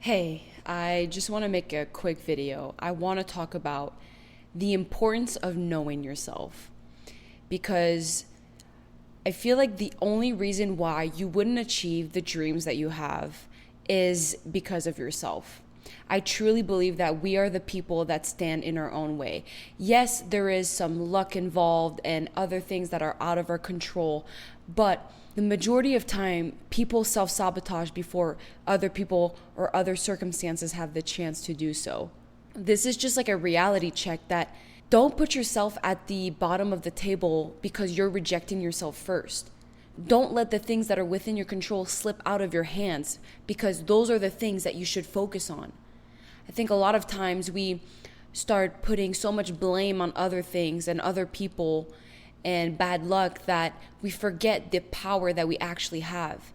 Hey, I just want to make a quick video. I want to talk about the importance of knowing yourself because I feel like the only reason why you wouldn't achieve the dreams that you have is because of yourself. I truly believe that we are the people that stand in our own way. Yes, there is some luck involved and other things that are out of our control, but the majority of time, people self-sabotage before other people or other circumstances have the chance to do so. This is just like a reality check that don't put yourself at the bottom of the table because you're rejecting yourself first. Don't let the things that are within your control slip out of your hands because those are the things that you should focus on. I think a lot of times we start putting so much blame on other things and other people and bad luck that we forget the power that we actually have.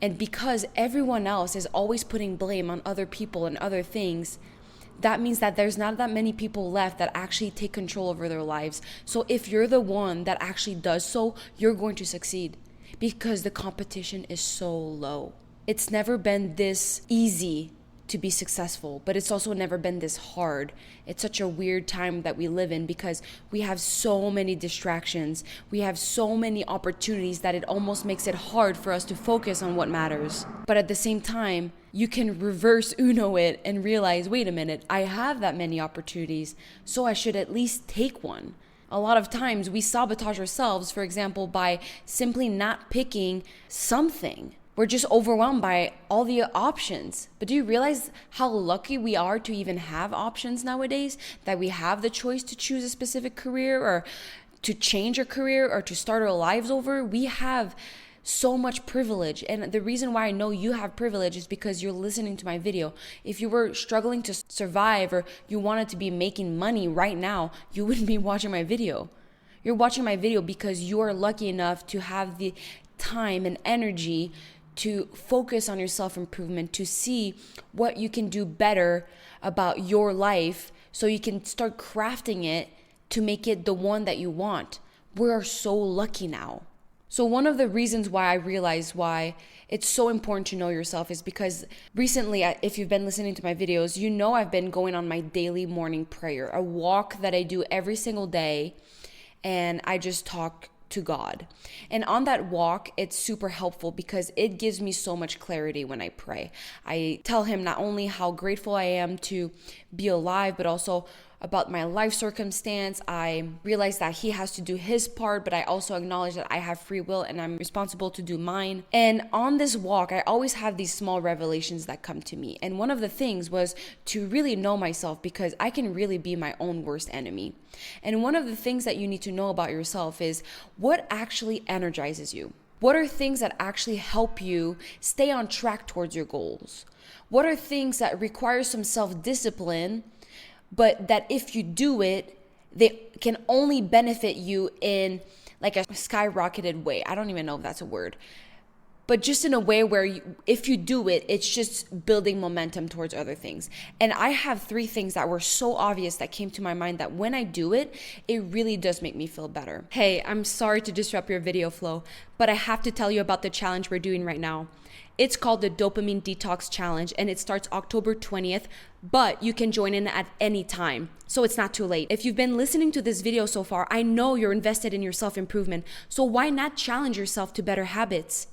And because everyone else is always putting blame on other people and other things, that means that there's not that many people left that actually take control over their lives. So if you're the one that actually does so, you're going to succeed because the competition is so low. It's never been this easy to be successful, but it's also never been this hard. It's such a weird time that we live in because we have so many distractions. We have so many opportunities that it almost makes it hard for us to focus on what matters. But at the same time, you can reverse Uno it and realize, wait a minute, I have that many opportunities, so I should at least take one. A lot of times we sabotage ourselves, for example, by simply not picking something. We're just overwhelmed by all the options. But do you realize how lucky we are to even have options nowadays? That we have the choice to choose a specific career or to change our career or to start our lives over? We have so much privilege. And the reason why I know you have privilege is because you're listening to my video. If you were struggling to survive or you wanted to be making money right now, you wouldn't be watching my video. You're watching my video because you are lucky enough to have the time and energy to focus on your self-improvement, to see what you can do better about your life so you can start crafting it to make it the one that you want. We are so lucky now. So one of the reasons why I realized why it's so important to know yourself is because recently, if you've been listening to my videos, you know I've been going on my daily morning prayer, a walk that I do every single day, and I just talk to God. And on that walk, it's super helpful because it gives me so much clarity when I pray. I tell him not only how grateful I am to be alive, but also about my life circumstance. I realize that he has to do his part, but I also acknowledge that I have free will and I'm responsible to do mine. And on this walk, I always have these small revelations that come to me. And one of the things was to really know myself because I can really be my own worst enemy. And one of the things that you need to know about yourself is what actually energizes you. What are things that actually help you stay on track towards your goals? What are things that require some self-discipline, but that if you do it, they can only benefit you in like a skyrocketed way. I don't even know if that's a word, but just in a way where if you do it, it's just building momentum towards other things. And I have 3 things that were so obvious that came to my mind that when I do it, it really does make me feel better. Hey, I'm sorry to disrupt your video flow, but I have to tell you about the challenge we're doing right now. It's called the Dopamine Detox Challenge and it starts October 20th, but you can join in at any time. So it's not too late. If you've been listening to this video so far, I know you're invested in your self-improvement. So why not challenge yourself to better habits?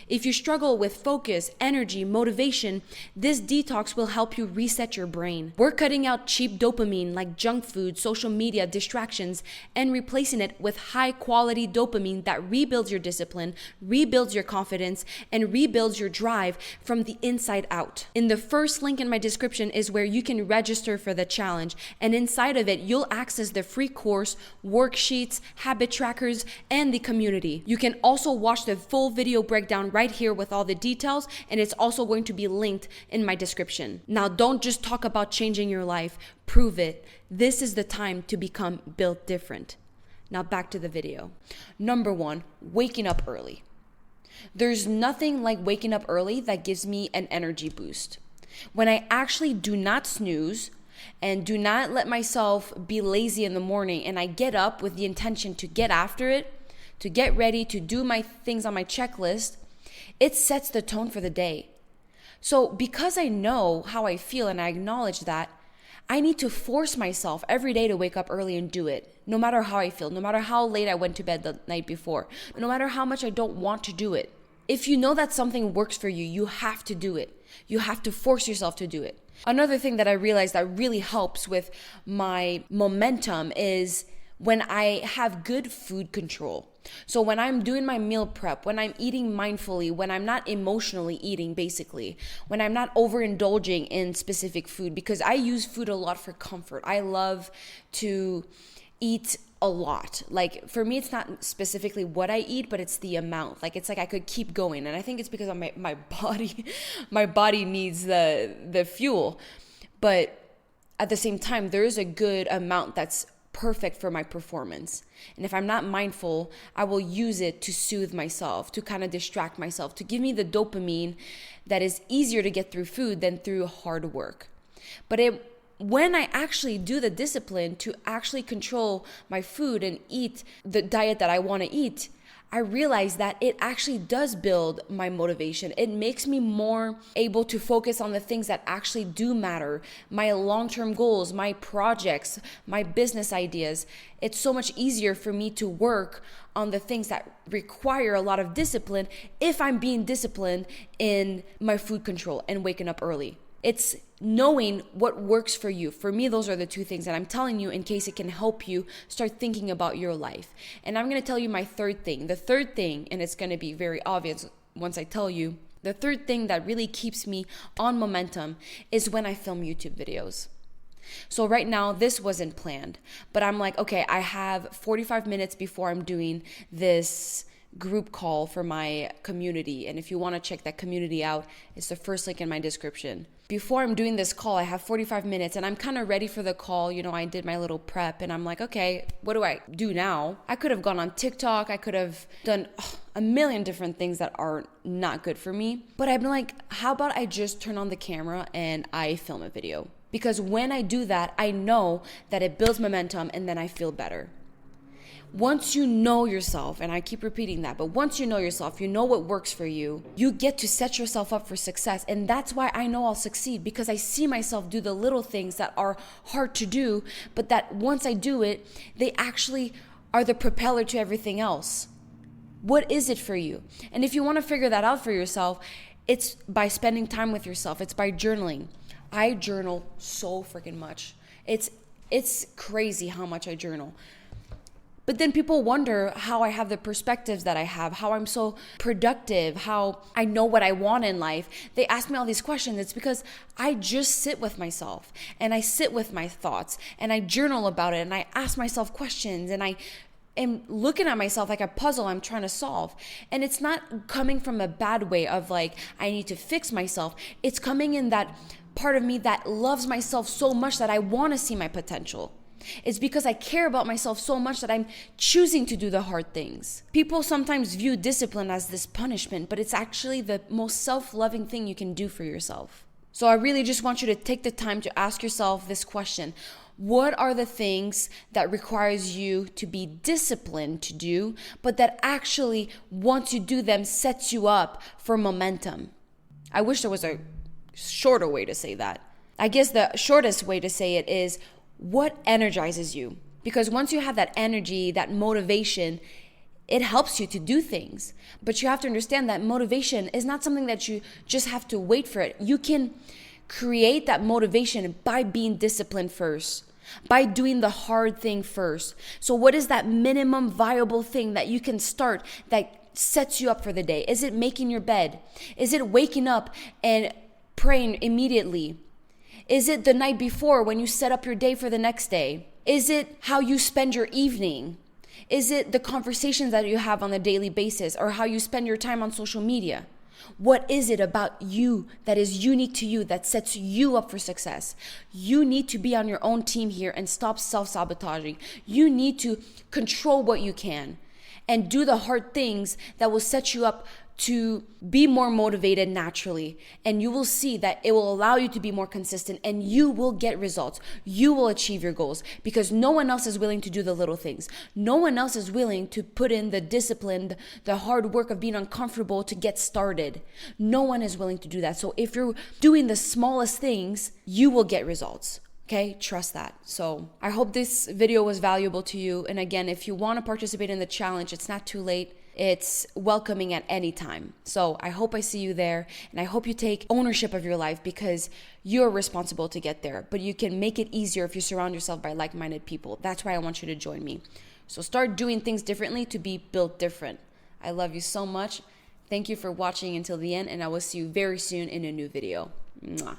If you struggle with focus, energy, motivation, this detox will help you reset your brain. We're cutting out cheap dopamine like junk food, social media, distractions, and replacing it with high quality dopamine that rebuilds your discipline, rebuilds your confidence, and rebuilds your drive from the inside out. In the first link in my description is where you can register for the challenge, and inside of it, you'll access the free course, worksheets, habit trackers, and the community. You can also watch the full video breakdown right here with all the details, and it's also going to be linked in my description. Now, don't just talk about changing your life, prove it. This is the time to become built different. Now back to the video. Number 1, waking up early. There's nothing like waking up early that gives me an energy boost. When I actually do not snooze and do not let myself be lazy in the morning and I get up with the intention to get after it, to get ready, to do my things on my checklist, it sets the tone for the day. So because I know how I feel and I acknowledge that, I need to force myself every day to wake up early and do it, no matter how I feel, no matter how late I went to bed the night before, no matter how much I don't want to do it. If you know that something works for you, you have to do it. You have to force yourself to do it. Another thing that I realized that really helps with my momentum is when I have good food control. So when I'm doing my meal prep, when I'm eating mindfully, when I'm not emotionally eating, basically, when I'm not overindulging in specific food, because I use food a lot for comfort. I love to eat a lot. Like for me, it's not specifically what I eat, but it's the amount. Like it's like I could keep going. And I think it's because of my body, my body needs the fuel. But at the same time, there is a good amount that's perfect for my performance. And if I'm not mindful, I will use it to soothe myself, to kind of distract myself, to give me the dopamine that is easier to get through food than through hard work. But when I actually do the discipline to actually control my food and eat the diet that I want to eat, I realize that it actually does build my motivation. It makes me more able to focus on the things that actually do matter, my long-term goals, my projects, my business ideas. It's so much easier for me to work on the things that require a lot of discipline if I'm being disciplined in my food control and waking up early. It's knowing what works for you. For me, those are the two things that I'm telling you in case it can help you start thinking about your life. And I'm going to tell you my third thing. The third thing, and it's going to be very obvious once I tell you, the third thing that really keeps me on momentum is when I film YouTube videos. So right now, this wasn't planned, but I'm like, okay, I have 45 minutes before I'm doing this group call for my community. And if you want to check that community out, it's the first link in my description. Before I'm doing this call, I have 45 minutes and I'm kind of ready for the call. You know, I did my little prep and I'm like, okay, what do I do now? I could have gone on TikTok. I could have done a million different things that are not good for me. But I've been like, how about I just turn on the camera and I film a video? Because when I do that, I know that it builds momentum and then I feel better. Once you know yourself, and I keep repeating that, but once you know yourself, you know what works for you, you get to set yourself up for success. And that's why I know I'll succeed, because I see myself do the little things that are hard to do, but that once I do it, they actually are the propeller to everything else. What is it for you? And if you want to figure that out for yourself, it's by spending time with yourself. It's by journaling. I journal so freaking much. It's crazy how much I journal. But then people wonder how I have the perspectives that I have, how I'm so productive, how I know what I want in life. They ask me all these questions. It's because I just sit with myself and I sit with my thoughts and I journal about it and I ask myself questions and I am looking at myself like a puzzle I'm trying to solve. And it's not coming from a bad way of like, I need to fix myself. It's coming in that part of me that loves myself so much that I want to see my potential. It's because I care about myself so much that I'm choosing to do the hard things. People sometimes view discipline as this punishment, but it's actually the most self-loving thing you can do for yourself. So I really just want you to take the time to ask yourself this question. What are the things that requires you to be disciplined to do, but that actually, once you do them, sets you up for momentum? I wish there was a shorter way to say that. I guess the shortest way to say it is, what energizes you? Because once you have that energy, that motivation, it helps you to do things. But you have to understand that motivation is not something that you just have to wait for it. You can create that motivation by being disciplined first, by doing the hard thing first. So what is that minimum viable thing that you can start that sets you up for the day? Is it making your bed? Is it waking up and praying immediately? Is it the night before when you set up your day for the next day? Is it how you spend your evening? Is it the conversations that you have on a daily basis or how you spend your time on social media? What is it about you that is unique to you that sets you up for success? You need to be on your own team here and stop self-sabotaging. You need to control what you can and do the hard things that will set you up to be more motivated naturally, and you will see that it will allow you to be more consistent, and you will get results. You will achieve your goals because no one else is willing to do the little things. No one else is willing to put in the discipline, the hard work of being uncomfortable to get started. No one is willing to do that. So if you're doing the smallest things, you will get results. Okay, trust that. So I hope this video was valuable to you. And again, if you want to participate in the challenge, it's not too late. It's welcoming at any time. So I hope I see you there, and I hope you take ownership of your life because you're responsible to get there. But you can make it easier if you surround yourself by like-minded people. That's why I want you to join me. So start doing things differently to be built different. I love you so much. Thank you for watching until the end, and I will see you very soon in a new video. Mwah.